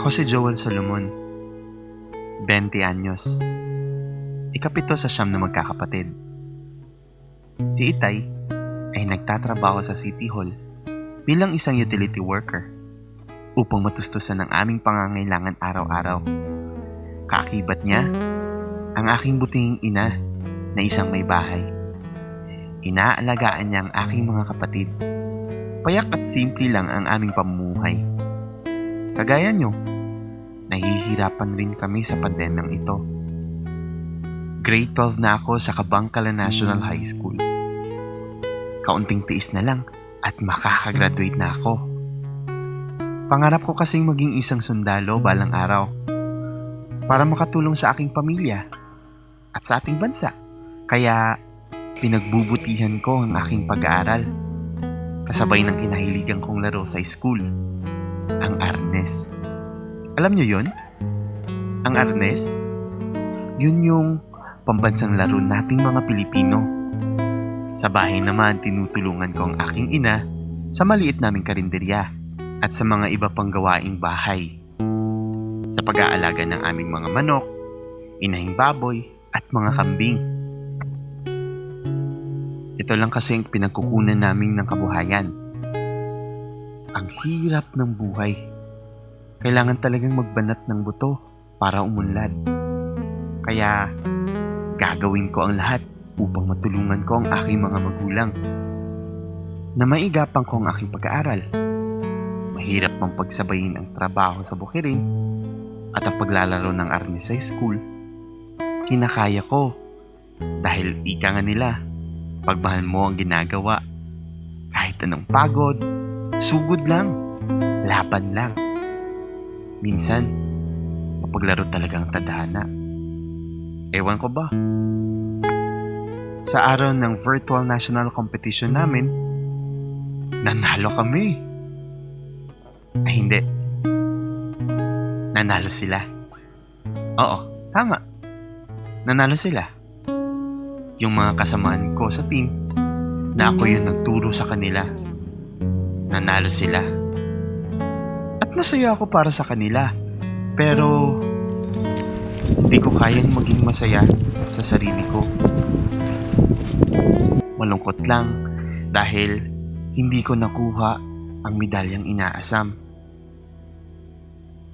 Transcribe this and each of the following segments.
Ako si Joel Solomon, 20 anyos. Ikapito sa siyam na magkakapatid. Si Itay ay nagtatrabaho sa City Hall bilang isang utility worker upang matustusan ang aming pangangailangan araw-araw. Kaakibat niya ang aking buting ina na isang may bahay. Inaalagaan niya ang aking mga kapatid. Payak at simple lang ang aming pamumuhay. Kagaya nyo, nahihirapan rin kami sa pandemyang ito. Grade 12 na ako sa Kabangkalan National High School. Kaunting tiis na lang at makakagraduate na ako. Pangarap ko kasing maging isang sundalo balang araw para makatulong sa aking pamilya at sa ating bansa. Kaya pinagbubutihan ko ang aking pag-aaral kasabay ng kinahiligan kong laro sa school, ang arnes. Alam nyo yun? Ang arnes? Yun yung pambansang laro nating mga Pilipino. Sa bahay naman, tinutulungan ko ang aking ina sa maliit naming karinderya at sa mga iba pang gawaing bahay. Sa pag-aalaga ng aming mga manok, inahing baboy at mga kambing. Ito lang kasi ang pinagkukunan namin ng kabuhayan. Ang hirap ng buhay. Kailangan talagang magbanat ng buto para umunlad. Kaya gagawin ko ang lahat upang matulungan ko ang aking mga magulang na maigapang ko ang aking pag-aaral. Mahirap mang pagsabayin ang trabaho sa bukirin at ang paglalaro ng arnis sa school. Kinakaya ko dahil ika nga nila, pagmahal mo ang ginagawa. Kahit anong pagod, sugod lang, laban lang. Minsan, mapaglaro talagang tadhana. Ewan ko ba? Sa araw ng virtual national competition namin, nanalo kami. Ay hindi. Nanalo sila. Oo, tama. Nanalo sila. Yung mga kasamaan ko sa team na ako yung nagturo sa kanila. Nanalo sila. At masaya ako para sa kanila. Pero hindi ko kayang maging masaya sa sarili ko. Malungkot lang dahil hindi ko nakuha ang medalyang inaasam.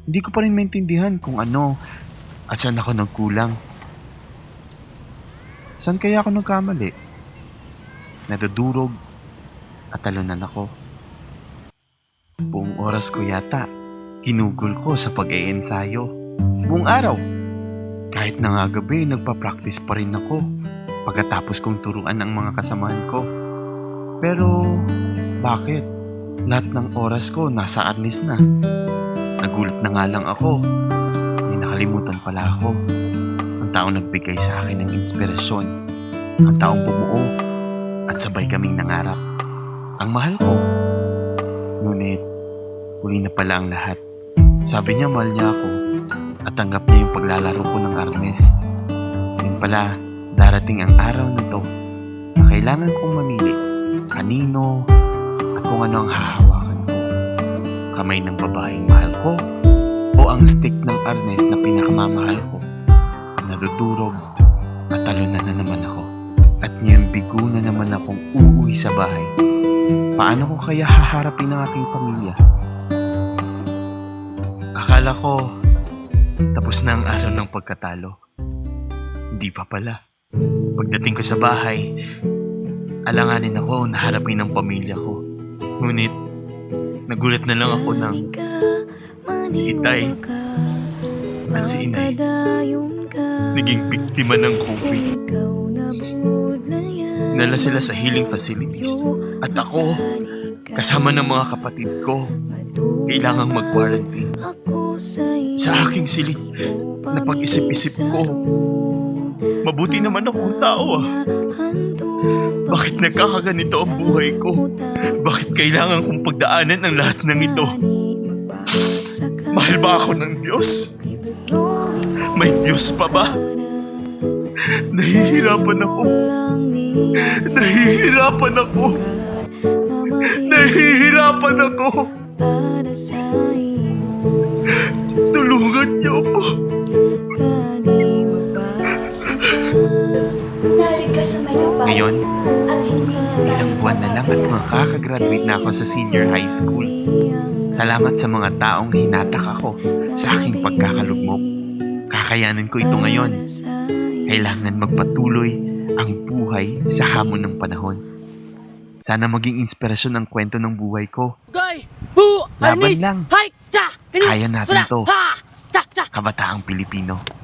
Hindi ko pa rin maintindihan kung ano at saan ako nagkulang. Saan kaya ako nagkamali? Nadudurog at talunan ako. Buong oras ko yata ginugol ko sa pag-iensayo. Buong araw. Kahit na nga gabi, nagpa-practice pa rin ako pagkatapos kong turuan ang mga kasamahan ko. Pero bakit? Lahat ng oras ko nasa arnis na. Nagulat na nga lang ako. May nakalimutan pala ako. Ang taong nagbigay sa akin ng inspirasyon. Ang taong bumuo at sabay kaming nangarap. Ang mahal ko. Ngunit, huli na pala ang lahat. Sabi niya mahal niya ako at tanggap niya yung paglalaro ko ng arnes. Yun pala, darating ang araw na to na kailangan kong mamili kanino at kung ano ang hahawakan ko. Kamay ng babaeng mahal ko o ang stick ng arnes na pinakamamahal ko. Nadudurog at talunan na naman ako. At niyang bigo na naman akong uuwi sa bahay. Paano ko kaya haharapin ang aking pamilya? Akala ko tapos na ang araw ng pagkatalo. Hindi pa pala. Pagdating ko sa bahay, alanganin ako na harapin ang pamilya ko. Ngunit, nagulat na lang ako ng si Itay at si Inay naging biktima ng COVID. Nala sila sa healing facilities at ako, kasama ng mga kapatid ko, kailangang mag-quarantine. Sa aking silid na pag-isip-isip ko, mabuti naman akong tao Bakit nagkakaganito ang buhay ko? Bakit kailangan kong pagdaanan ang lahat ng ito? Mahal ba ako ng Diyos? May Diyos pa ba? Nahihirapan ako. Nahihirapan ako. Nahihirapan ako. Bumalik ka sa may kapal. Ngayon, At hindi na ilang buwan na lang at makakagraduate na ako sa senior high school. Salamat sa mga taong hinatak ako sa aking pagkakalugmok. Kakayanin ko ito ngayon. Kailangan magpatuloy ang buhay sa hamon ng panahon. Sana maging inspirasyon ang kwento ng buhay ko. Guy! Bu! Laban Arnis! lang. Hai! Cha! Kaya natin to. Ha! Cha! Cha! Kabataang Pilipino.